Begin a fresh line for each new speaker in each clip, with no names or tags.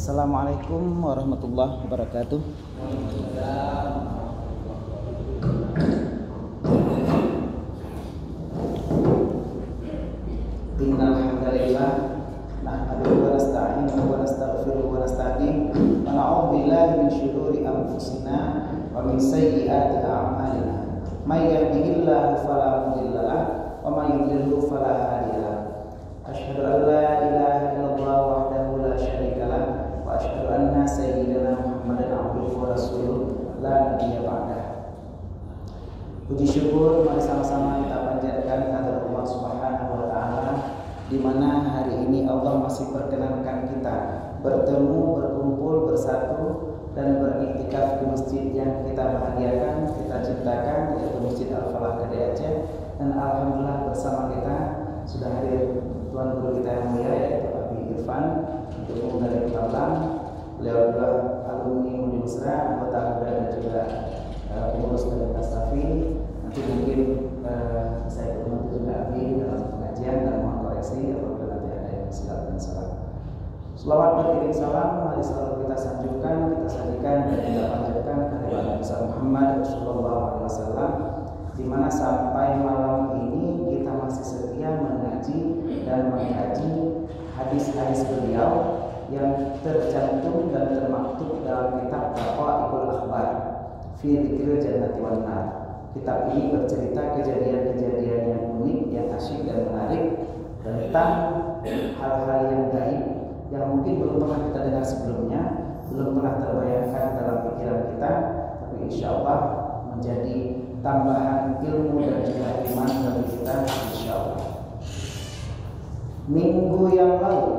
Assalamualaikum warahmatullahi wabarakatuh. Innal hamdalillah nahmaduhu wa nasta'inuhu wa nastaghfiruhu wa nasta'in wa na'udzu billahi min shururi anfusina wa min sayyiati a'malina. May yahdihillahu fala mudilla lahu wa may yudlilhu fala hadiya lahu. Asyhadu an la ilaha illallah wahdahu la syarika lahu wa asyhadu anna sayyidana Muhammadan abduhu wa rasuluh la nabiyya ba'dah. Puji syukur mari sama-sama kita panjatkan kepada Allah Subhanahu wa taala, di mana hari ini Allah masih perkenankan kita bertemu, berkumpul, bersatu dan beriktikaf di masjid yang kita bahagiakan, kita ciptakan, yaitu Masjid Al-Falah Kedai Aceh. Dan alhamdulillah bersama kita sudah hadir tuan guru kita yang mulia, yaitu Abi Irfan untuk umum dari Kepala. Beliau adalah alumni Uni Musra, anggota muda dan juga pengurus dari Tastafi. Nanti mungkin saya berbantu juga Abi dalam pengajian dan mohon koreksi apabila nanti ada yang silap dan salah. Selawat beriring salam mari selalu kita sanjungkan, kita sajikan dan kita panjatkan kepada Nabi Muhammad Sallallahu Alaihi Wasallam, di mana sampai malam ini kita masih setia mengaji dan mengkaji hadis-hadis beliau yang tercantum dan termaktub dalam kitab Baqa'iul Akhbar fi Dzikril Jannati wan Nar. Kitab ini bercerita kejadian-kejadian yang unik, yang asyik dan menarik tentang hal-hal yang gaib yang mungkin belum pernah kita dengar sebelumnya, belum pernah terbayangkan dalam pikiran kita, tapi insya Allah menjadi tambahan ilmu dan juga iman bagi kita insya Allah. Minggu yang lalu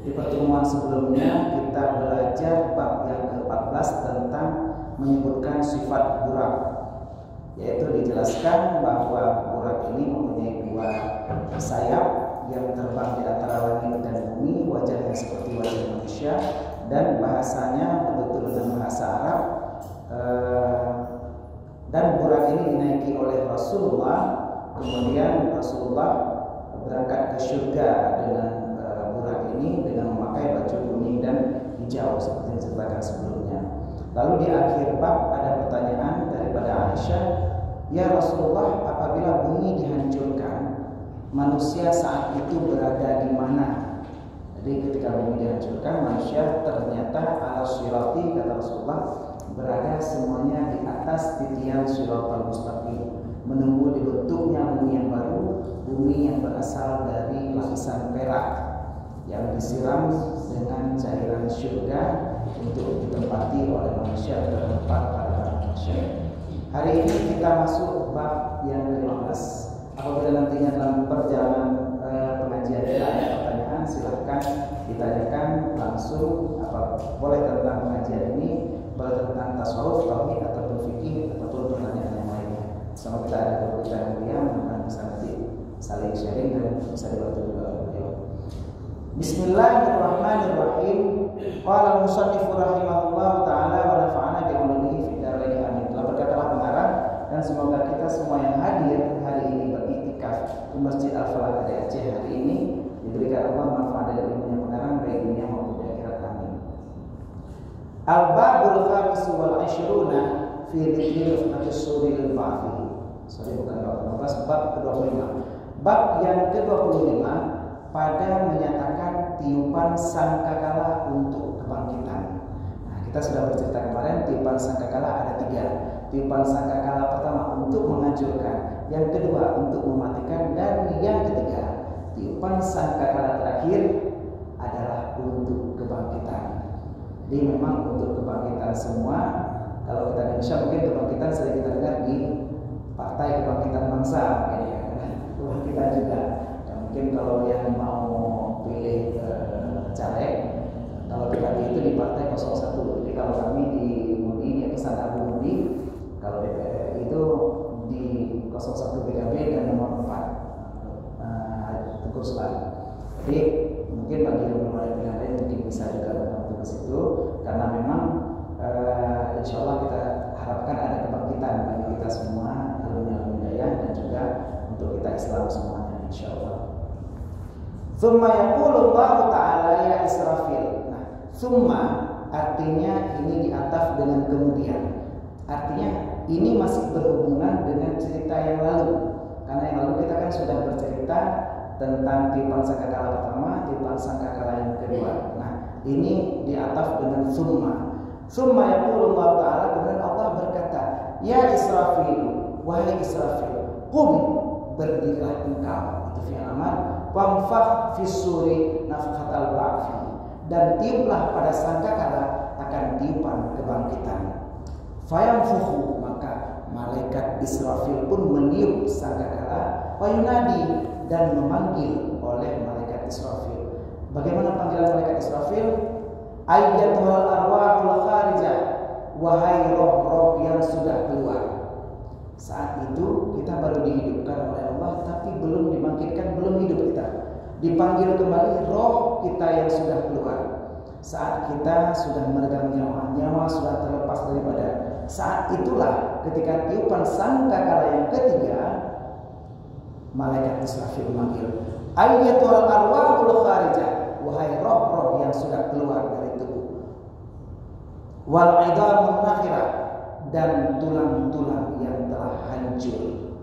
di pertemuan sebelumnya kita belajar bab yang ke-14 tentang menyebutkan sifat burak, yaitu dijelaskan bahwa burak ini mempunyai dua sayap yang terbang di antara langit dan bumi, wajahnya seperti wajah manusia dan bahasanya betul dengan bahasa Arab. Dan burak ini dinaiki oleh Rasulullah, kemudian Rasulullah berangkat ke surga dengan burak ini dengan memakai baju kuning dan hijau seperti yang diceritakan sebelumnya. Lalu di akhir bab ada pertanyaan daripada Aisyah, ya Rasulullah, apabila bumi dihancurkan, manusia saat itu berada di mana? Jadi ketika bumi dihancurkan, manusia ternyata ala sirati, kata Rasulullah, berada semuanya di atas titian siratal mustaqim, menunggu dibentuknya bumi yang baru, bumi yang berasal dari lapisan perak yang disiram dengan cairan surga untuk ditempati oleh manusia bertempat pada manusia. Hari ini kita masuk bab yang ke-15. Apabila nantinya dalam perjalanan pengajian kita ada pertanyaan, silahkan ditanyakan langsung, apa boleh tentang pengajian ini, boleh tentang tasawuf, tauhid ataupun fikih ataupun pertanyaan yang lainnya. Sama kita ada guru kita yang mulia, mudah-mudahan bisa nanti saling sharing dan bisa dibantu juga oleh beliau. Bismillahirrahmanirrahim. Qala al-musannif rahimahullah taala wa nafa'ana bi ulumihi fid dharain amin. Telah berkatalah pengarang, dan semoga kita semua yang hadir hari ini beriktikaf di Masjid Al-Falah Kedai Aceh hari ini diberikan Allah manfaat dari ilmunya pengarang baik dunia maupun di akhirat, amin. Al-babul khamis wal 'ishruna fi dzikri rifqatis suril ba'thi. Bukan bab 15, bab ke-25. Bab yang ke-25 pada menyatakan tiupan sangkakala untuk kebangkitan. Nah, kita sudah bercerita kemarin, tiupan sangkakala ada 3. Tiupan sangkakala pertama untuk menghancurkan, yang kedua untuk mematikan, dan yang ketiga tiupan sangkakala terakhir adalah untuk kebangkitan. Jadi memang untuk kebangkitan semua. Kalau kita di Indonesia mungkin kebangkitan sering kita dengar di Partai Kebangkitan Bangsa, ya, kebangkitan juga. Mungkin kalau yang mau pilih caleg, kalau PKB itu di Partai 01. Jadi kalau kami di Mudi, ya Pesan Abu Mudi, kalau DPR itu di 01 PKB dan nomor 4 Teguh Selan. Jadi mungkin bagi yang belum ada pilihan lain mungkin bisa juga membantu ke situ, karena memang insya Allah kita harapkan ada kebangkitan bagi kita semua, alumni daya, dan juga untuk kita Islam semuanya insya Allah. Tsumma yaqulu Allah Ta'ala ya Israfil. Nah, Summa artinya ini diataf dengan kemudian. Artinya ini masih berhubungan dengan cerita yang lalu. Karena yang lalu kita kan sudah bercerita tentang tiupan sangkakala pertama, tiupan sangkakala yang kedua. Nah, ini diataf dengan summa. Summa yaqulu Allah Ta'ala, kemudian Allah berkata, ya Israfil, wahai Israfil, qum, berdirilah engkau, itu fi'il amar, wamfakh fis-suri nafkhatal ba'fi, dan tiuplah pada sangkakala akan tiupan kebangkitan. Fayamfukhu, maka malaikat Israfil pun meniup sangkakala, wayunadi, dan memanggil oleh malaikat Israfil. Bagaimana panggilan malaikat Israfil? Ayyatuhal arwahul kharijah, wahai roh-roh yang sudah keluar. Saat itu kita baru dihidupkan oleh Allah, tapi belum dibangkitkan, belum hidup kita. Dipanggil kembali roh kita yang sudah keluar. Saat kita sudah meregang nyawa, nyawa sudah terlepas dari badan. Saat itulah ketika tiupan sangkakala yang ketiga, malaikat Israfil memanggil, ayyatul arwahul kharijah, wahai roh-roh yang sudah keluar dari tubuh. Wal idhamun nakhirah, dan tulang-tulang yang telah hancur.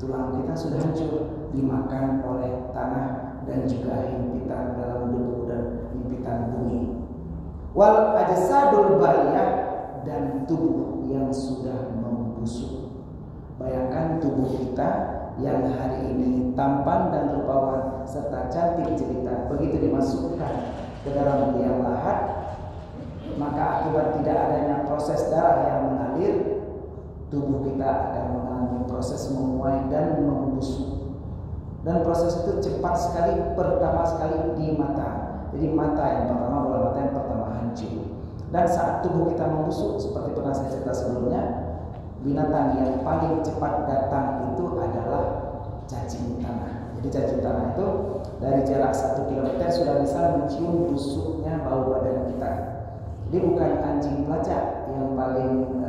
Tulang kita sudah hancur, dimakan oleh tanah dan juga himpitan dalam debu dan himpitan bumi. Wal ajsadul baliyah, dan tubuh yang sudah membusuk. Bayangkan tubuh kita yang hari ini tampan dan rupawan serta cantik jelita, begitu dimasukkan ke dalam liang lahat, maka akibat tidak adanya proses darah yang mengalir, tubuh kita akan mengalami proses menguai dan membusuk. Dan proses itu cepat sekali, pertama sekali di mata. Jadi mata yang pertama, bola mata yang pertama hancur. Dan saat tubuh kita membusuk, seperti pernah saya cerita sebelumnya, binatang yang paling cepat datang itu adalah cacing tanah. Jadi cacing tanah itu dari jarak 1 km sudah bisa mencium busuknya bau badan kita. Jadi bukan anjing pelacak yang paling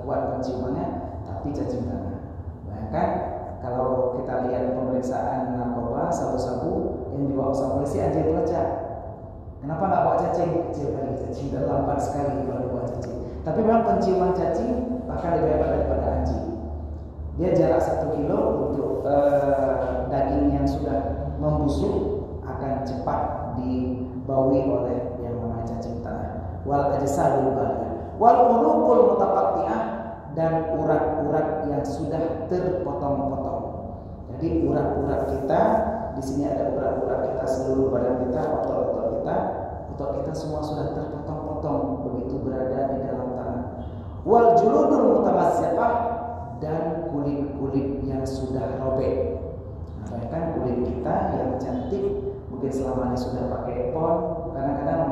kuat penciumannya, tapi cacing tanah. Bayangkan kalau kita lihat pemeriksaan narkoba, sabu-sabu yang dibawa sama polisi anjing pelacak. Kenapa nggak bawa cacing? Kecil kali cacing dan lambat sekali kalau bawa cacing. Tapi memang penciuman cacing bahkan lebih hebat daripada anjing. Dia jarak 1 kilo untuk daging yang sudah membusuk akan cepat dibaui oleh yang namanya cacing tanah. Wal ajsadul baliyah, wal uruqul mutaqatti'ah, dan urat-urat yang sudah terpotong-potong. Jadi urat-urat kita, di sini ada urat-urat kita, seluruh badan kita, otot kita semua sudah terpotong-potong begitu berada di dalam tanah. Wal juludul mutamazzaqah, dan kulit-kulit yang sudah robek. Nah, bayangkan kulit kita yang cantik, mungkin selama ini sudah pakai pon, kadang-kadang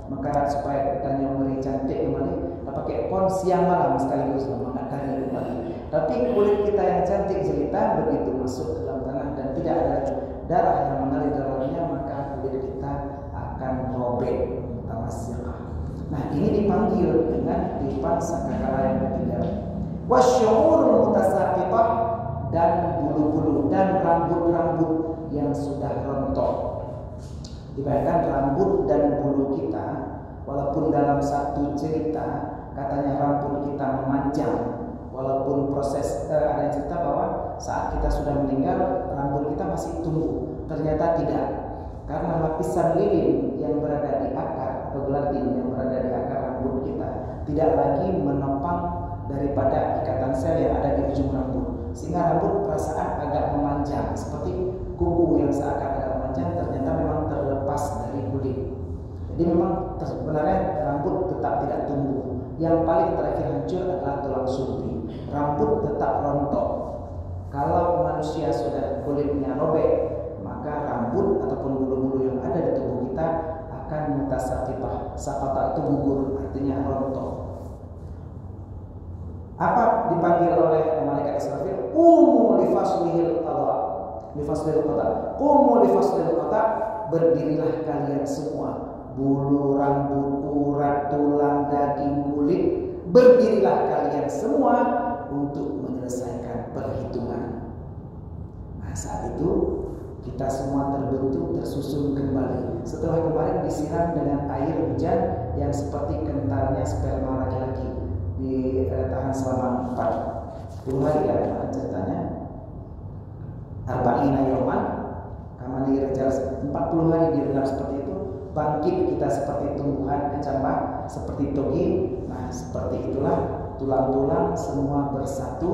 mekarat supaya kita nyomeri cantik kembali, kita pakai pon siang malam sekaligus mengakari kembali. Tapi kulit kita yang cantik jelita begitu masuk ke dalam tanah dan tidak ada darah yang mengalir dalamnya, maka kulit kita akan robek, mutamazzaqah. Nah, ini dipanggil dengan tiupan sangkakala yang ketiga. Wasyu'urul mutasaqitah, dan bulu-bulu dan rambut-rambut yang sudah rontok. Dibayangkan rambut dan bulu kita, walaupun dalam satu cerita katanya rambut kita memanjang, walaupun proses ada yang cerita bahwa saat kita sudah meninggal rambut kita masih tumbuh, ternyata tidak, karena lapisan lilin yang berada di akar atau gelatin yang berada di akar rambut kita tidak lagi menopang daripada ikatan sel yang ada di ujung rambut, sehingga rambut perasaan agak memanjang seperti kuku yang seakan agak memanjang, ternyata memang terlepas dari kulit. Jadi memang sebenarnya rambut tetap tidak tumbuh. Yang paling terakhir hancur adalah tulang sulbi. Rambut tetap rontok. Kalau manusia sudah kulitnya robek, maka rambut ataupun bulu-bulu yang ada di tubuh kita akan mutasaqitah. Saqata itu gugur, artinya rontok. Apa dipanggil oleh malaikat Israfil? Qumu li faslihil qada. Li faslihil qada. Qumu li faslihil qada, berdirilah kalian semua. Bulu, rambut, urat, tulang, daging, kulit, berdirilah kalian semua untuk menyelesaikan perhitungan. Nah, saat itu kita semua terbentuk, tersusun kembali. Setelah kemarin disiram dengan air hujan yang seperti kentalnya sperma laki-laki, ditahan selama 40 hari ya ceritanya. Arba'ina yawman, kama direjal 40 hari direndam seperti itu, bangkit kita seperti tumbuhan kecambah, seperti togi. Nah, seperti itulah tulang-tulang semua bersatu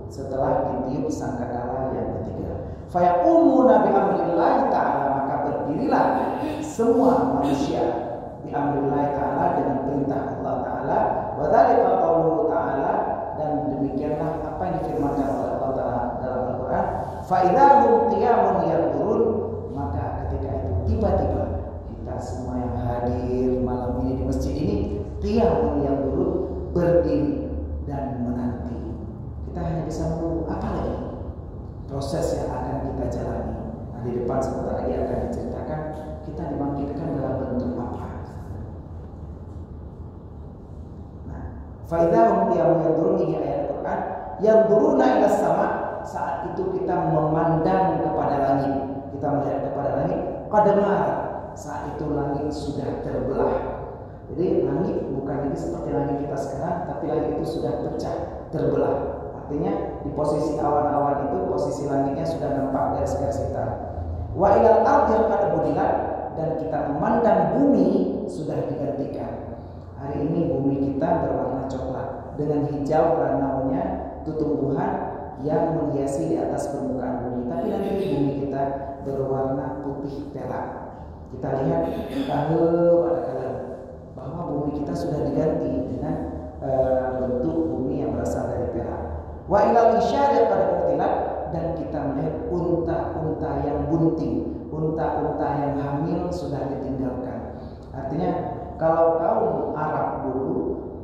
setelah ditiup sangkakala yang ketiga. Fayaqumuna bi amrillahi ta'ala, maka berdirilah semua manusia bi amrillahi ta'ala dengan perintah Allah Ta'ala. Wa dzalika qauluhu ta'ala, dan demikianlah apa yang difirmankan oleh Allah Ta'ala dalam Al-Qur'an. Fa idahum qiyamun yanzurun, maka ketika itu tiba-tiba kita semua yang hadir malam ini di masjid ini qiyamun yanzurun, berdiri dan menanti. Kita hanya bisa menunggu, apa lagi proses yang akan kita jalani. Nah, di depan sebentar lagi akan diceritakan kita dibangkitkan dalam bentuk apa. Nah, faidahum qiyamun yanzurun, ini ayat Al-Qur'an. Yanzuruna ila sama, saat itu kita memandang kepada langit, kita melihat kepada langit. Qadamar, saat itu langit sudah terbelah. Jadi langit bukan lagi seperti langit kita sekarang, tapi langit itu sudah pecah, terbelah. Artinya di posisi awan-awan itu posisi langitnya sudah nampak garis-garis hitam. Wa ilal ardi qad budilat, dan kita memandang bumi sudah digantikan. Hari ini bumi kita berwarna coklat dengan hijau ranaunya tumbuhan yang menghiasi di atas permukaan bumi. Tapi nanti bumi kita berwarna putih perak. Kita lihat kalau pada kala bahwa bumi kita sudah diganti dengan bentuk bumi yang berasal dari perak. Wa ilal isyari pada uktilat, dan kita melihat unta-unta yang bunting, unta-unta yang hamil sudah ditinggalkan. Artinya kalau kaum Arab dulu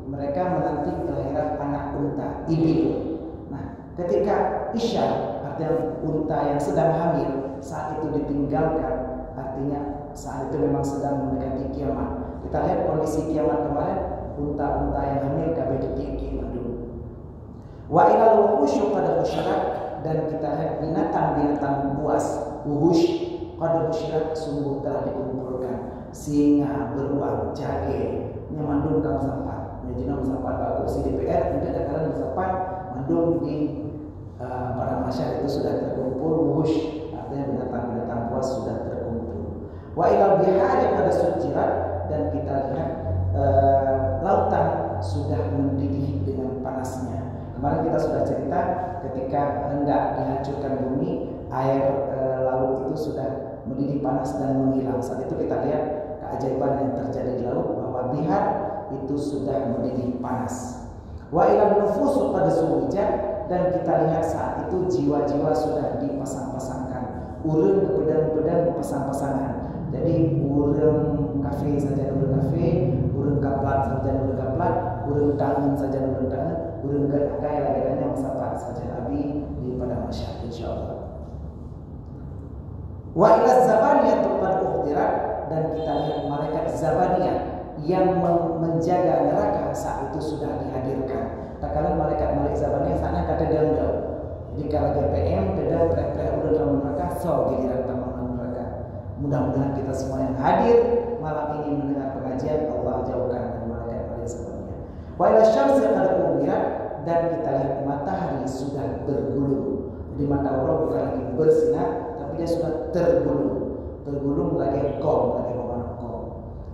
mereka menanti kelahiran anak unta, ibil. Nah, ketika isya, artinya unta yang sedang hamil saat itu ditinggalkan, artinya saat itu memang sedang mendekati kiamat. Kita lihat kondisi kiamat kemarin, unta-unta yang hamil kabeh ditinggi mandung. Wa ilal wuhusy qad husyirat, dan kita lihat binatang-binatang buas, wuhush qad husyirat, sungguh telah dikumpulkan. Singa, beruang, jage, nyamandung kang sampat. Nyajina sampat bagus di DPR, tidak ada kalian sampat mandung di para masyarakat itu sudah terkumpul. Wuhush artinya binatang-binatang buas sudah terkumpul. Wa ilal bihari qad sujirat, dan kita lihat lautan sudah mendidih dengan panasnya. Kemarin kita sudah cerita ketika hendak dihancurkan bumi, air laut itu sudah mendidih panas dan menghilang. Saat itu kita lihat keajaiban yang terjadi di laut, bahwa bihar itu sudah mendidih panas. Wa ilal nufusu qad suwijat, dan kita lihat saat itu jiwa-jiwa sudah dipasang-pasangkan. Urang pedang-pedang pasang-pasangan. Jadi urang kafe saja urang kafe, urang kaplat saja urang kaplat, urang tangan saja urang tangan, urang kaya lagi-lagi masapat saja Nabi di pada masyarakat insyaallah. Wa ila zabaniyah qad uhdirat, dan kita lihat malaikat zabaniyah yang menjaga neraka saat itu sudah dihadirkan. Tak kala malaikat zabaniyah sana kata dia. Jadi kalau GPM beda prek-prek udah dalam neraka, so giliran taman neraka. Mudah-mudahan kita semua yang hadir malam ini mendengar pengajian Allah jauhkan dari malaikat zabaniyah. Wa ila syamsi qad umirat, dan kita lihat matahari sudah bergulung. Jadi mata Allah bukan lagi bersinar, tapi dia sudah tergulung lagi kom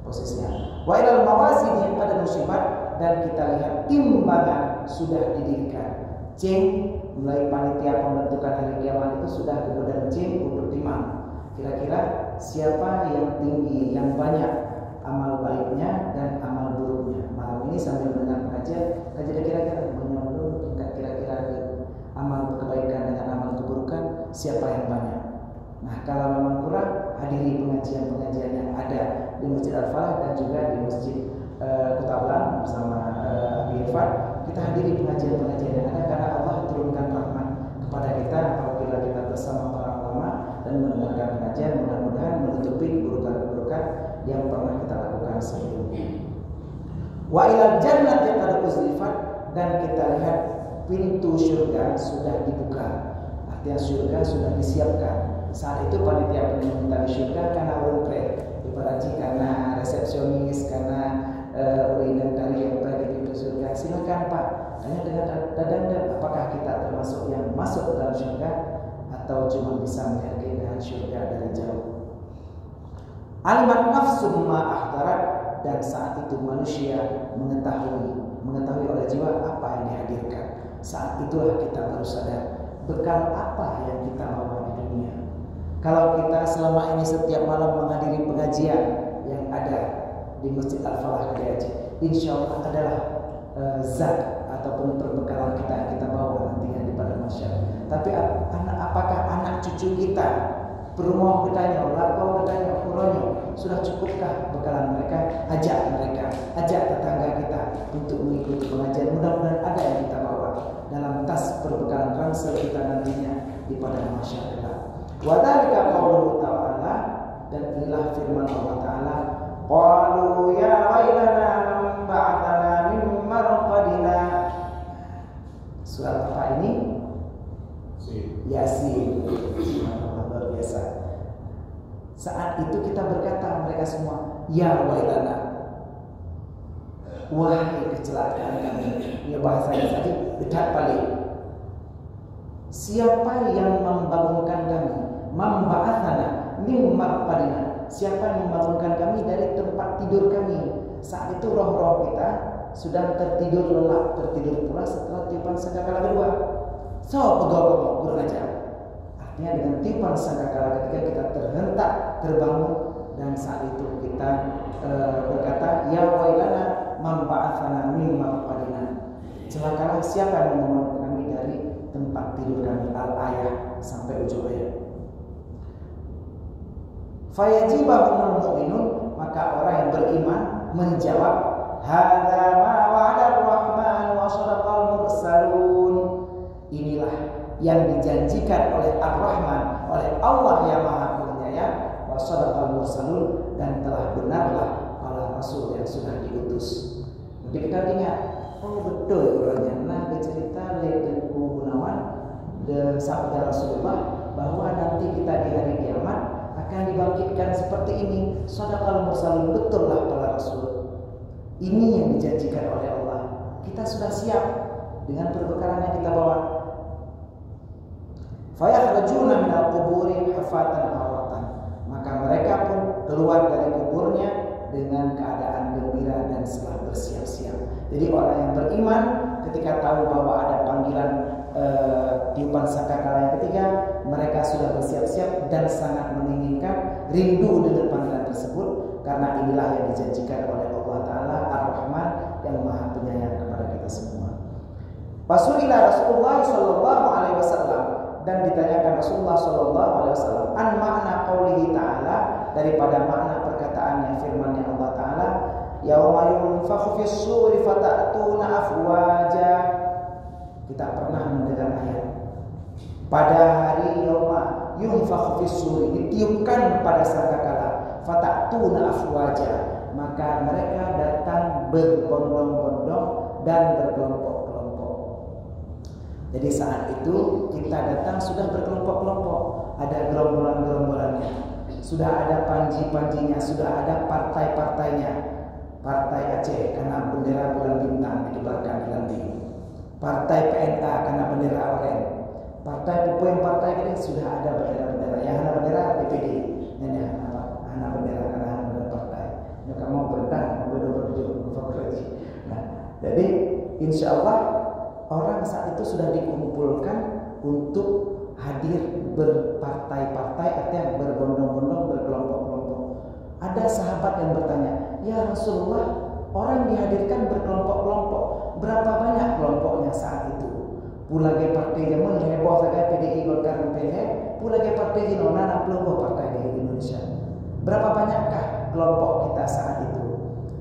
posisinya. Wa ilal mawazin qad nusibat, dan kita lihat timbangan sudah didirikan. Ceng, mulai panitia pembentukan hari kiamat itu sudah kemudian ceng untuk timang. Kira-kira siapa yang tinggi, yang banyak amal baiknya dan amal buruknya. Malam ini sambil mendengar pengajian, kira-kira menyombong tingkat kira-kira amal kebaikan dengan amal keburukan siapa yang banyak. Nah, kalau memang kurang, hadiri pengajian-pengajian yang ada di Masjid Al-Falah dan juga di Masjid Kutablan bersama Abi Irfan. Kita hadiri pengajian-pengajian yang ada, karena Allah turunkan rahmat kepada kita apabila kita bersama para ulama dan mendengarkan pengajian. Mudah-mudahan menutupi keburukan-keburukan yang pernah kita lakukan sebelumnya. Wa ilal jannati qad uzlifat, dan kita lihat pintu surga sudah dibuka. Artinya surga sudah disiapkan. Saat itu panitia penyuntan surga karena rompret, ibaratnya karena resepsionis, karena uraian dari yang berada di pintu surga. Silakan Pak, tanya dengan dadang, apakah kita termasuk yang masuk ke dalam surga atau cuma bisa melihat keindahan surga dari jauh. Alimat nafsu ma ahdarat, dan saat itu manusia mengetahui oleh jiwa apa yang dihadirkan. Saat itulah kita baru sadar bekal apa yang kita bawa di dunia. Kalau kita selama ini setiap malam menghadiri pengajian yang ada di Masjid Al-Falah Kedai, insya Allah adalah zat ataupun perbekalan kita yang kita bawa nantinya di pada masyarakat. Tapi apakah anak cucu kita, perumah kitanya, lapau kitanya, ukurannya sudah cukupkah bekalan mereka? Ajak tetangga kita untuk mengikuti pengajian. Mudah-mudahan ada yang kita bawa dalam tas perbekalan ransel kita nantinya di pada masyarakat. Wa dzalika qauluhu ta'ala, dan inilah firman Allah Ta'ala, qalu ya wailana man ba'athana min marqadina. Surat apa ini? Yasin. Luar biasa. Saat itu kita berkata, mereka semua, ya wailana, wahai kecelakaan kami. Ini bahasanya saja dekat paling. Siapa yang membangunkan kami? Memba'athana min marqadina. Siapa yang membangunkan kami dari tempat tidur kami? Saat itu roh-roh kita sudah tertidur lelap, tertidur pula setelah tiupan sangkakala kedua. So, pegawai kurang ajar. Artinya dengan tiupan sangkakala ketiga kita terhentak, terbangun, dan saat itu kita berkata, ya wailana man ba'athana min marqadina. Celakalah siapa yang membangunkan kami dari tempat tidur kami. Al-ayah sampai ujung ayat. Fayajibahumul mu'minun, maka orang yang beriman menjawab, hadza ma wa'ada ar-rahman wa sadaqal mursalun. Inilah yang dijanjikan oleh Ar-Rahman, oleh Allah yang Maha Penyayang, wa sadaqal mursalun, dan telah benarlah para rasul yang sudah diutus. Jadi kita ingat, oh betul orangnya. Nah, bercerita oleh Gunawan de sabda Rasulullah bahwa nanti kita di hari kiamat akan dibangkitkan seperti ini. Sadaqal mursalun, betullah para rasul. Ini yang dijanjikan oleh Allah. Kita sudah siap dengan perbekalan yang kita bawa. Fayakhrujuna minal quburi hafatan awatan, maka mereka pun keluar dari kuburnya dengan keadaan gembira dan setelah bersiap-siap. Jadi orang yang beriman ketika tahu bahwa ada panggilan tiupan sangkakala yang ketiga, mereka sudah bersiap-siap dan sangat menginginkan, rindu dengan panggilan tersebut, karena inilah yang dijanjikan oleh Allah Ta'ala Ar-Rahman yang Maha Penyayang kepada kita semua. Rasulullah Sallallahu Alaihi Wasallam, dan ditanyakan Rasulullah Sallallahu Alaihi Wasallam an makna qaulihi ta'ala, daripada makna perkataannya firman-Nya Allah Ta'ala, yauma yunfakhu fis-suri fata'tuna afwaja. Kita pernah mendengar ayat pada hari yauma yunfakhu fis-suri, ditiupkan pada sangkakala, fata'tuna afwaja, maka mereka datang berbondong-bondong dan berkelompok-kelompok. Jadi saat itu kita datang sudah berkelompok-kelompok, ada gerombolan-gerombolannya, sudah ada panji-panjinya, sudah ada partai-partainya. Partai Aceh karena bendera bulan bintang dikibarkan di lantai. Partai PNA karena bendera oranye. Partai Pupueng, partai ini sudah ada bendera-bendera. Yang ada bendera DPD, ini anak bendera karena anak bendera partai. Yang kamu berdah, berdoa fakultasi. Nah, jadi insya Allah orang saat itu sudah dikumpulkan untuk hadir berpartai-partai, artinya berbondong-bondong, berkelompok-kelompok. Ada sahabat yang bertanya, ya Rasulullah, orang dihadirkan berkelompok-kelompok, berapa banyak kelompoknya saat itu? Pulage partai zaman heboh saja PDI Golkar UPD, pulage partai di nona kelompok partai di Indonesia. Berapa banyakkah kelompok kita saat itu?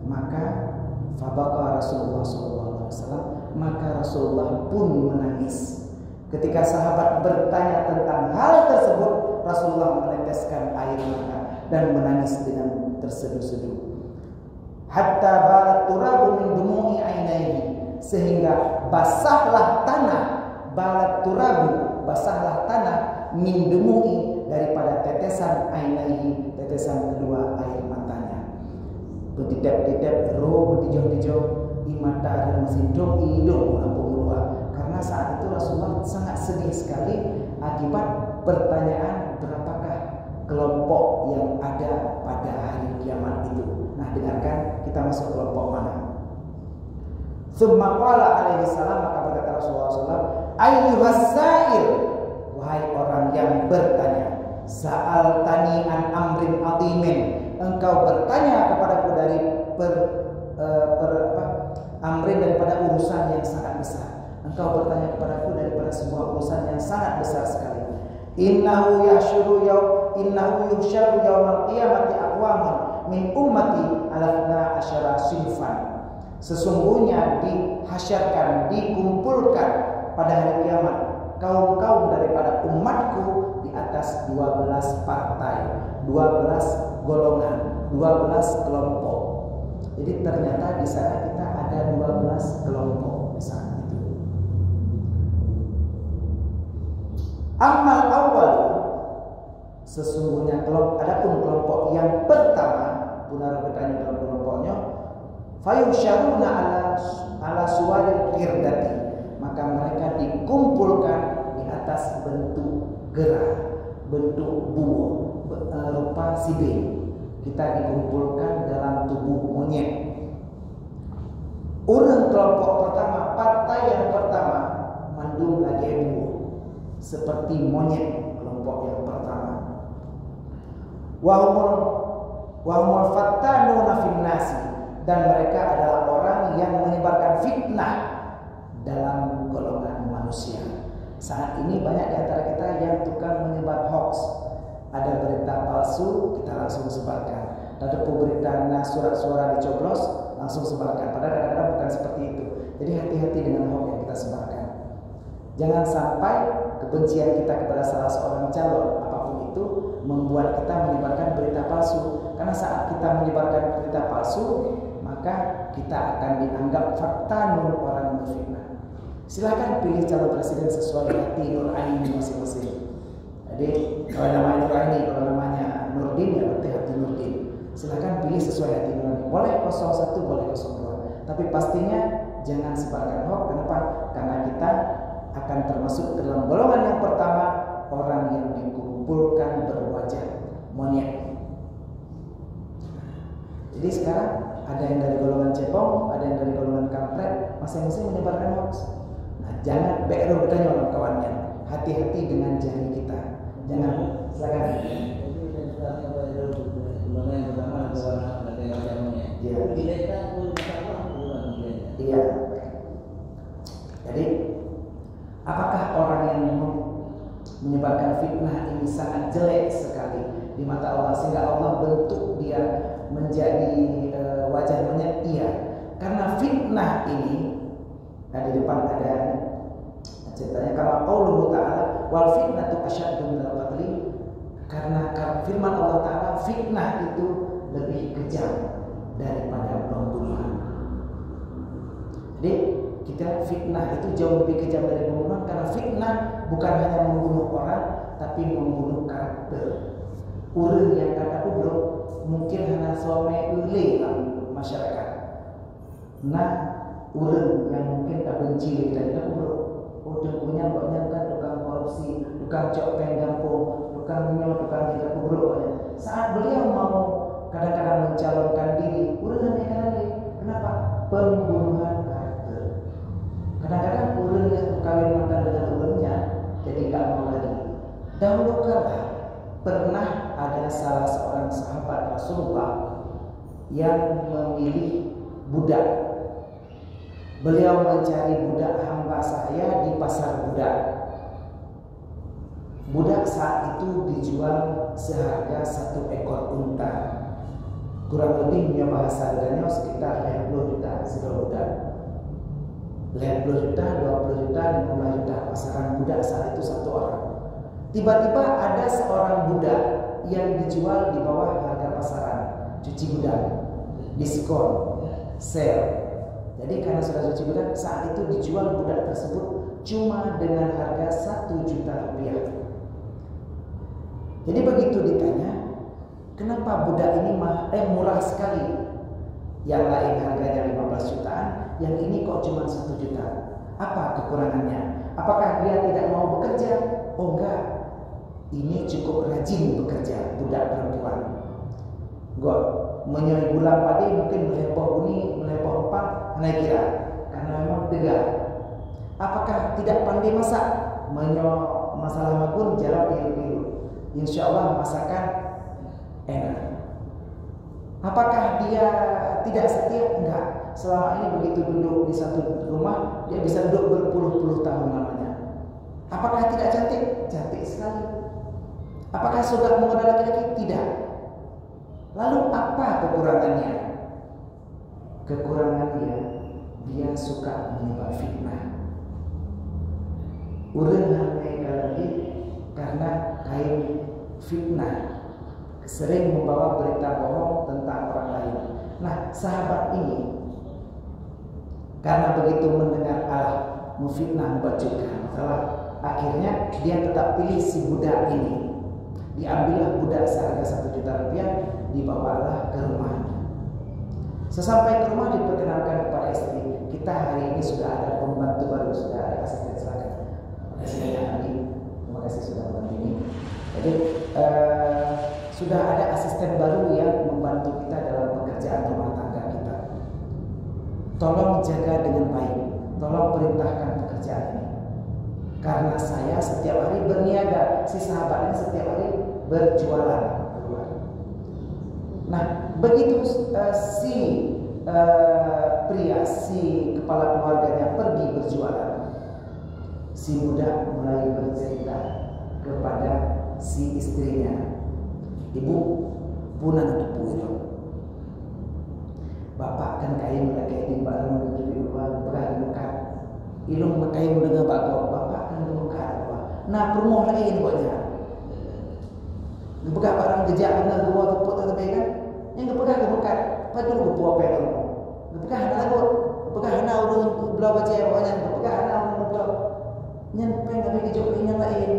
Maka fabaka Rasulullah SAW, maka Rasulullah pun menangis. Ketika sahabat bertanya tentang hal tersebut, Rasulullah meneteskan air mata dan menangis dengan terseduh-seduh. Hatta balat turabu min dumu'i ainaihi, sehingga basahlah tanah, balat turabu, basahlah tanah min dumu'i, daripada tetesan ainaihi, tetesan kedua air matanya. Betidap-tidap ro betijo-tijo imata dan mesin dong idong lampung. Karena saat itu Rasulullah sangat sedih sekali akibat pertanyaan berapakah kelompok yang ada pada hari kiamat itu. Nah, dengarkan kita masuk kelompok mana. Tsumma qala alaihi salam, maka berkata Rasulullah SAW, ayyuhas sa'il, wahai orang yang bertanya, sa'altani an amrin atimin, engkau bertanya kepadaku dari amrin, daripada urusan yang sangat besar. Engkau bertanya kepadaku daripada sebuah urusan yang sangat besar sekali. Innahu yuhsyaru yaumal qiyamati aqwamun min ummati ala 12 sinfan. Sesungguhnya dihasyarkan, dikumpulkan pada hari kiamat kaum-kaum daripada umatku di atas 12 partai, 12 golongan, 12 kelompok. Jadi ternyata di sana kita ada 12 kelompok di saat itu. Amal awal, sesungguhnya adapun kelompok yang pertama, benar bertanya dalam kelompoknya, fayusyaruna ala suwaril qirdati, maka mereka dikumpulkan di atas bentuk gerah, bentuk buah rupa sibin. Kita dikumpulkan dalam tubuh monyet. Urang kelompok pertama, partai yang pertama, mandul lagi buah seperti monyet, kelompok yang pertama. Wahumul fattanuna finnasi, dan mereka adalah orang yang menyebarkan fitnah dalam golongan manusia. Saat ini banyak di antara kita yang tukang menyebar hoax. Ada berita palsu, kita langsung sebarkan. Ada berita surat-suara dicoblos, langsung sebarkan. Padahal kadang-kadang bukan seperti itu. Jadi hati-hati dengan hoax yang kita sebarkan. Jangan sampai kebencian kita kepada salah seorang calon apapun itu membuat kita menyebarkan berita palsu. Karena saat kita menyebarkan berita palsu, maka kita akan dianggap faktanun, orang berfitnah. Silakan pilih calon presiden sesuai hati nurani masing-masing. Jadi kalau namanya Nurani, kalau namanya Nurdin, ya berarti hati Nurdin. Silakan pilih sesuai hati nurani. Boleh 01, boleh 02. Tapi pastinya jangan sebarkan hoax. Kenapa? Karena kita akan termasuk ke dalam golongan yang pertama, orang yang dikumpulkan berwajah monyet. Jadi sekarang ada yang dari golongan cepong, ada yang dari golongan kampret, masing-masing menyebarkan hoax. Nah, jangan beru bertanya orang kawannya. Hati-hati dengan jari kita. Jangan, silakan. Iya. Jadi, apakah orang yang menyebarkan fitnah ini sangat jelek sekali di mata Allah sehingga Allah bentuk dia menjadi wajah monyet? Iya. Karena fitnah ini, nah di depan ada ceritanya, kalau qauluhu ta'ala wal fitnatu asyaddu minal qatli, karena firman Allah Ta'ala, fitnah itu lebih kejam daripada pembunuhan. Jadi kita fitnah itu jauh lebih kejam dari pembunuhan, karena fitnah bukan hanya membunuh orang, tapi membunuh karakter. Urang yang kata kubro mungkin hanya some ule masyarakat. Nah, urang yang mungkin tak benci kita kubro, udah punya banyak kan tukang korupsi, tukang cok penggampung, tukang minyak, tukang kita kubro. Saat beliau mau kadang-kadang mencalonkan diri, urang lagi. Kenapa? Pembunuhan karakter. Kadang-kadang urang yang kawin makan dengan urangnya jadi gak mau lagi. Dahulu kala pernah ada salah seorang sahabat Rasulullah yang memilih budak. Beliau mencari budak hamba saya di pasar budak. Budak saat itu dijual seharga 1 ekor unta. Kurang lebih punya bahasa harganya sekitar 20 juta sebuah budak. 20 juta, 20 juta, 50 juta. Pasaran budak saat itu 1 orang. Tiba-tiba ada seorang budak yang dijual di bawah harga pasaran, cuci budak, diskon, sale. Jadi karena sudah cuci budak, saat itu dijual budak tersebut cuma dengan harga 1 juta rupiah. Jadi begitu ditanya, kenapa budak ini murah sekali? Yang lain harganya 15 jutaan, yang ini kok cuma 1 juta. Apa kekurangannya? Apakah dia tidak mau bekerja? Oh enggak. Ini cukup rajin bekerja, budak perempuan. Gua menyoi bulan padi mungkin melepoh ini, melepoh empat, naik kira. Karena memang tegar. Apakah tidak pandai masak? Masalah magun jalan pilu-pilu. Insya Allah masakan enak. Apakah dia tidak setia? Enggak. Selama ini begitu duduk di satu rumah, dia bisa duduk berpuluh-puluh tahun lamanya. Apakah tidak cantik? Cantik sekali. Apakah suka menggoda laki-laki? Tidak. Lalu apa kekurangannya? Kekurangannya, dia suka menyebar fitnah. Urang hamil lagi karena kain fitnah, sering membawa berita bohong tentang orang lain. Nah, sahabat ini karena begitu mendengar Allah memfitnah, membajukan masalah, akhirnya dia tetap pilih si budak ini. Diambillah budak seharga 1 juta rupiah, dibawalah ke rumahnya. Sesampai ke rumah diperkenalkan kepada istri, kita hari ini sudah ada pembantu baru, sudah ada asisten silakan. Terima kasih Ali, terima kasih sudah membantu ini. Jadi sudah ada asisten baru yang membantu kita dalam pekerjaan rumah tangga kita. Tolong jaga dengan baik, tolong perintahkan pekerjaan ini. Karena saya setiap hari berniaga, si sahabat ini setiap hari berjualan keluar. Nah, begitu si pria, si kepala keluarganya pergi berjualan, si budak mulai bercerita kepada si istrinya, ibu punan tupu itu. Bapak kan kain lagi di baru di luar berangkat. Ilung kain mendengar bapak kan berangkat. Nah, permoh lagi buatnya. Gepegah barang gejak benar gua tepuk tapi kan. Yang gepegah gebekat, padu gepu apa yang rumah. Gepegah anak aku, gepegah anak urung belau baca pokoknya, gepegah anak urung belau. Nyampe tapi kejok yang lain.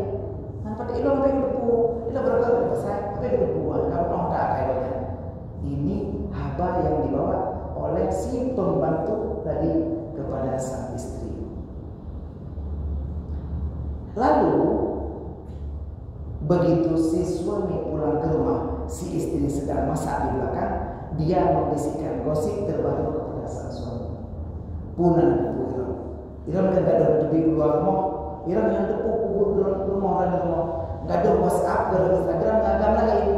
Nampak ilung tapi gepu, ilung berapa besar tapi gepu. Kamu tahu tak kayaknya. Ini haba yang dibawa oleh si pembantu tadi kepada sang istri. Lalu begitu si suami pulang ke rumah, si istri sedang masak di belakang, dia membisikkan gosip terbaru kepada sang suami. Punan ibu Iram kan gak ada di luar rumah, Iram yang tepuk dalam rumah dan rumah, gak ada WhatsApp, gak ada Instagram, ngagam lagi.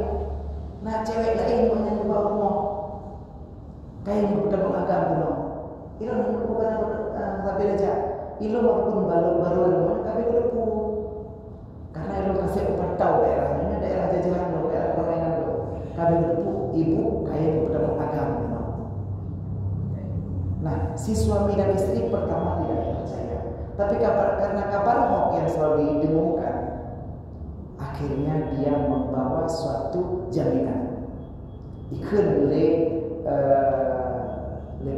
Nah cewek lain yang di bawah rumah, kayak yang bukan mengagam dulu. Iram yang bukan tapi aja. Ilo maupun baru rumah tapi berpu. Karena ilo kasih tahu daerahnya, daerah jajahan lo, daerah permainan lo. Kami berpu ibu kayak bukan agama. Nah, si suami dan istri pertama tidak percaya. Tapi karena kabar hoax yang selalu didengungkan, akhirnya dia membawa suatu jaminan. Ikut le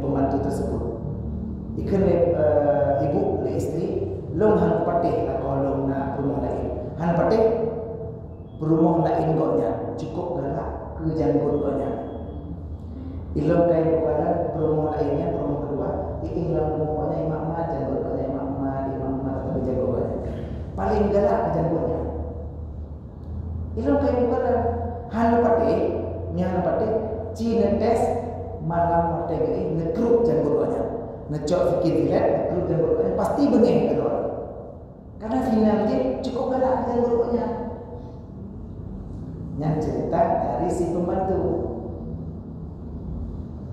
pembantu tersebut. Ikan ibu le istri long han patih lah kalau nak rumah lain. Han patih rumah lain goknya cukup galak ke janggut goknya. Ilong kain kepada rumah lainnya rumah kedua. Ilang rumahnya imam janggut goknya imam tapi janggut goknya. Paling galak ke janggutnya. Ilong kain kepada han patih nyang patih Cina tes malam patih ini nekruk janggut goknya. Ngecok fikir dilihat, terus dan berkata pasti bengeng ke orang. Karena final dia cukup galak dan berkata. Yang cerita dari si pembantu.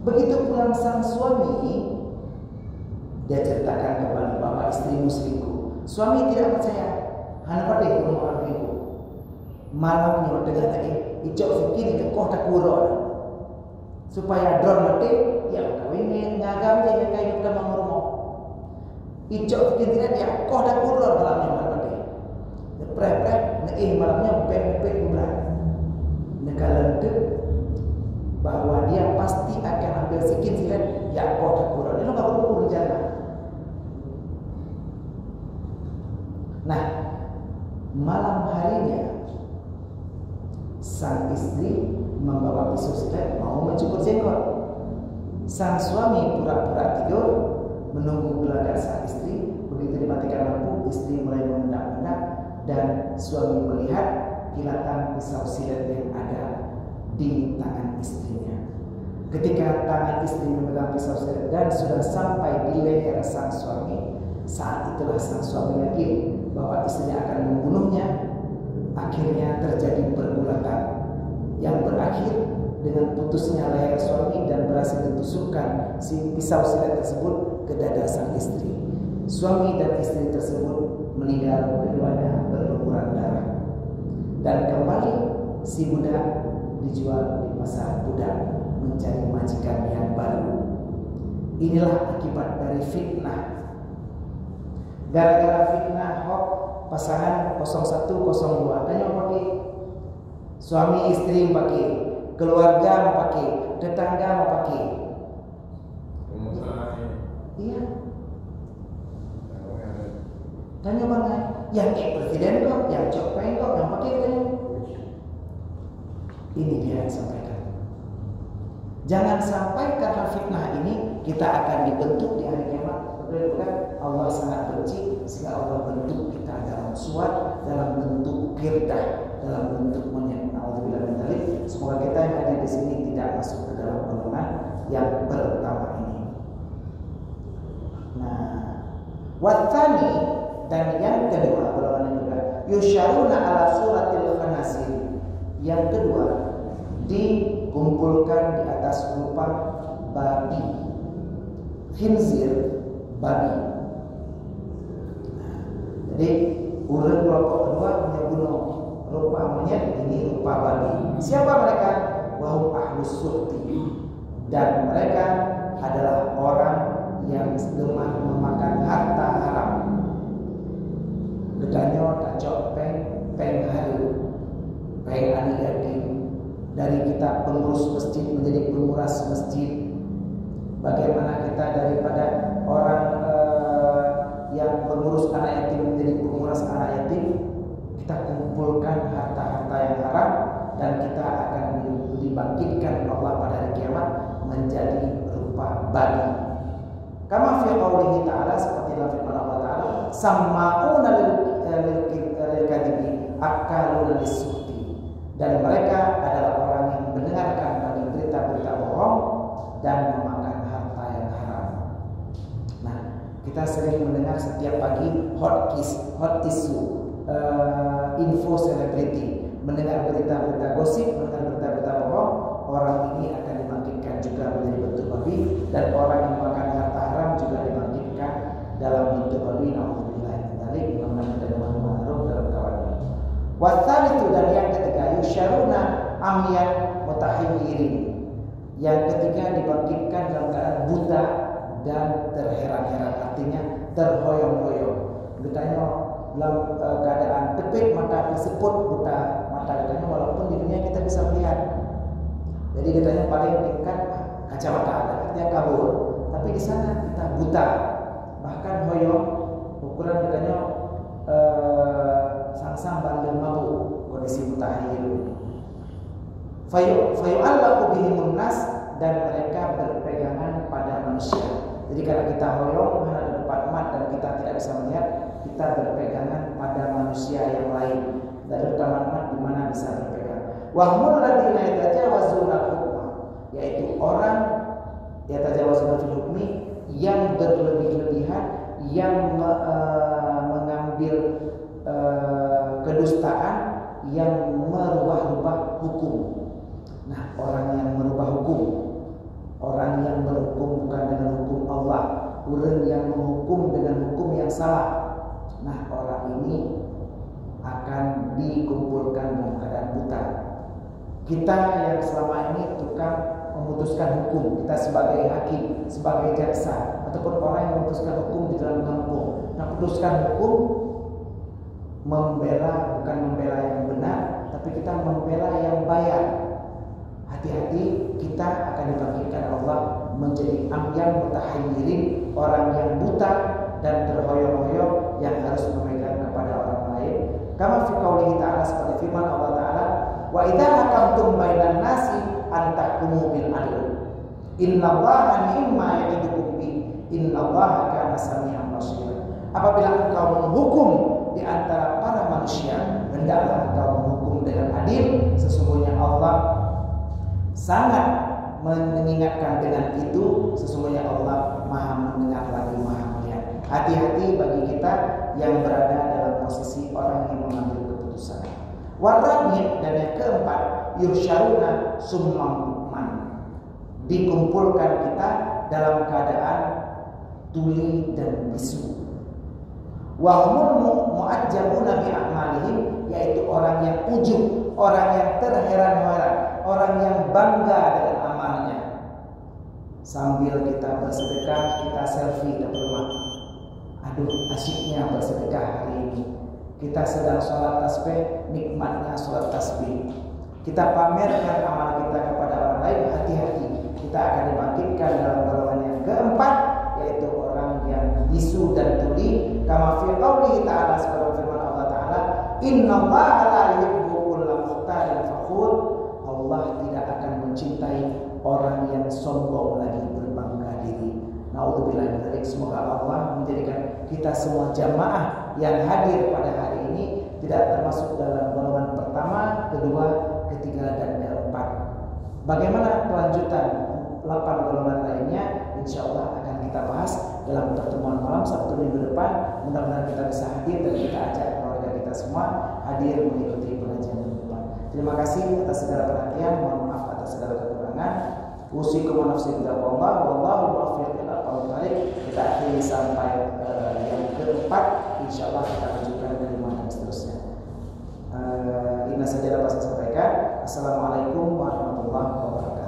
Begitu pulang sang suami, dia ceritakan kepada bapak istrimu selingkuh. Suami tidak percaya. Hanya pada rumah orang ibu. Malamnya dengan lagi, icok fikir itu kau tak kurang. Supaya drone mati, ya kawin ngagam dia kayak kita mengurung. Icok fikir dia kau dah kurang malamnya mati. Preh malamnya pepek bulan. Nekalan itu bahwa dia pasti akan ambil sikit silat ya kau dah kurang. Dia nggak perlu rencana. Nah, malam harinya sang istri membawa pisau silet mau mencukur jenggot. Sang suami pura-pura tidur menunggu gelagat sang istri. Begitu dimatikan lampu, istri mulai mengendap-endap dan suami melihat kilatan pisau silet yang ada di tangan istrinya. Ketika tangan istri memegang pisau silet dan sudah sampai di leher sang suami, saat itulah sang suami yakin bahwa istrinya akan membunuhnya. Akhirnya terjadi pergulatan yang berakhir dengan putusnya leher suami dan berhasil ditusukkan si pisau silet tersebut ke dada sang istri. Suami dan istri tersebut meninggal, keduanya berlumuran darah. Dan kembali si budak dijual di pasar budak mencari majikan yang baru. Inilah akibat dari fitnah. Gara-gara fitnah hoax pasangan 0102 tanya pakai, suami istri pakai, keluarga mau pakai, tetangga mau pakai. Iya. Tanya mana? Yang presiden kok, yang copeng kok, yang pakai tanya. Ini dia yang sampaikan. Jangan sampai karena fitnah ini kita akan dibentuk di hari kiamat. Bukan Allah sangat benci sehingga Allah bentuk kita dalam suat, dalam bentuk kirdah, dalam bentuk monyet. Nauzubillah min dzalik. Semoga kita yang ada di sini tidak masuk ke dalam golongan yang pertama ini. Nah, watsani dan yang kedua golongan yang kedua, yusyaruna ala suratil khanasir. Yang kedua dikumpulkan di atas rupa babi, khinzir, babi. Nah, jadi urang kelompok kedua menyebut rupa monyet, ini rupa babi. Siapa mereka? Wahum ahlus suhti, dan mereka adalah orang yang gemar memakan harta haram. Gedanyo tacok peng haru, peng ani dari kita pengurus masjid menjadi penguras masjid. Bagaimana kita daripada orang yang pengurus anak yatim menjadi penguras anak yatim, kita kumpulkan harta-harta yang haram dan kita akan dibangkitkan Allah pada hari kiamat menjadi rupa babi. Kama fi qoulihi ta'ala, seperti dalam firman Allah Ta'ala, sama'una lil kadhibi akaluna lis-suhti. Dan mereka adalah orang yang mendengarkan bagi berita-berita bohong dan memakan harta yang haram. Nah, kita sering mendengar setiap pagi hot issue, info selebriti, mendengar berita-berita gosip, mendengar berita-berita bohong. Orang ini akan dibangkitkan juga menjadi bentuk babi, dan orang yang makan harta haram juga dibangkitkan dalam bentuk babi. Nauzubillah min dzalik. Muhammad dan Ma'ruf dalam kawannya. Watsalitu, dan yang ketiga, yusyaruna amyan mutahayyirin. Yang ketiga dibangkitkan dalam keadaan buta dan terheran-heran, artinya terhoyong-hoyong. Bertanya dalam keadaan tepit mata tersebut buta mata, katanya walaupun di dunia kita bisa melihat. Jadi katanya paling tingkat kacamata ada, artinya kabur. Tapi di sana kita buta, bahkan hoyong, ukuran katanya sang-sang bandel mabuk, kondisi mutahayyir. Fayu'allaqu bihimun nas, dan mereka berpegangan pada manusia. Jadi kalau kita hoyong ada depan mat dan kita tidak bisa melihat, kita berpegangan pada manusia yang lain. Dan teman-teman di mana bisa berpegang. Wa humul ladzina yatajawazuna hukma, yaitu orang yatajawazuna fil hukmi, yang berlebih-lebihan, yang mengambil kedustaan, yang merubah-rubah hukum. Nah, orang yang merubah hukum, orang yang berhukum bukan dengan hukum Allah, orang yang menghukum dengan hukum yang salah. Nah, orang ini akan dikumpulkan dalam keadaan buta. Kita yang selama ini tukang memutuskan hukum, kita sebagai hakim, sebagai jaksa, ataupun orang yang memutuskan hukum di dalam kampung. Nah, memutuskan hukum membela, bukan membela yang benar, tapi kita membela yang bayar. Hati-hati, kita akan dibangkitkan Allah menjadi amyan mutahayyirin, orang yang buta dan terhoyong-hoyong yang harus memegang kepada orang lain. Kama fi qoulihi ta'ala, seperti firman Allah Ta'ala, wa idza Innallaha ni'ma ya'idukum bi. Innallaha kana sami'an basira. Apabila engkau menghukum di antara para manusia, hendaklah engkau menghukum dengan adil. Sesungguhnya Allah sangat mengingatkan dengan itu. Sesungguhnya Allah Maha mendengar lagi Maha melihat. Hati-hati bagi kita yang berada dalam posisi orang yang mengambil keputusan. Warabi, dan yang keempat, yusyaruna summan, dikumpulkan kita dalam keadaan tuli dan bisu. Wahumul mu'ajjabuna bi a'malihim, yaitu orang yang ujub, orang yang terheran-heran, orang yang bangga dengan amalnya. Sambil kita bersedekah, kita selfie di rumah. Aduh, asyiknya bersedekah hari ini. Kita sedang sholat tasbih, nikmatnya sholat tasbih. Kita pamerkan amal kita kepada orang lain, hati-hati. Kita akan dibangkitkan dalam golongan yang keempat, yaitu orang yang bisu dan tuli. Kama fi qoulihi ta'ala, seperti firman Allah Ta'ala, innallaha la yuhibbu kulla mukhtalin fakhur. Allah tidak akan mencintai orang yang sombong lagi berbangga diri. Naudzubillah min dzalik. Semoga Allah menjadikan kita semua jamaah yang hadir pada hari ini tidak termasuk dalam golongan pertama, kedua, ketiga, dan keempat. Bagaimana kelanjutan 8 golongan lainnya? Insya Allah akan kita bahas dalam pertemuan malam Sabtu minggu depan. Mudah-mudahan kita bisa hadir dan kita ajak keluarga kita semua hadir mengikuti pengajian minggu depan. Terima kasih atas segala perhatian. Mohon maaf atas segala kekurangan. Usikum wa nafsi bittaqwallah, wallahu muwaffiq ila aqwamit thoriq. Kita akhiri sampai yang keempat. Insya Allah kita lanjutkan dari mana dan seterusnya. Ini saja dapat saya sampaikan. Assalamualaikum warahmatullahi wabarakatuh.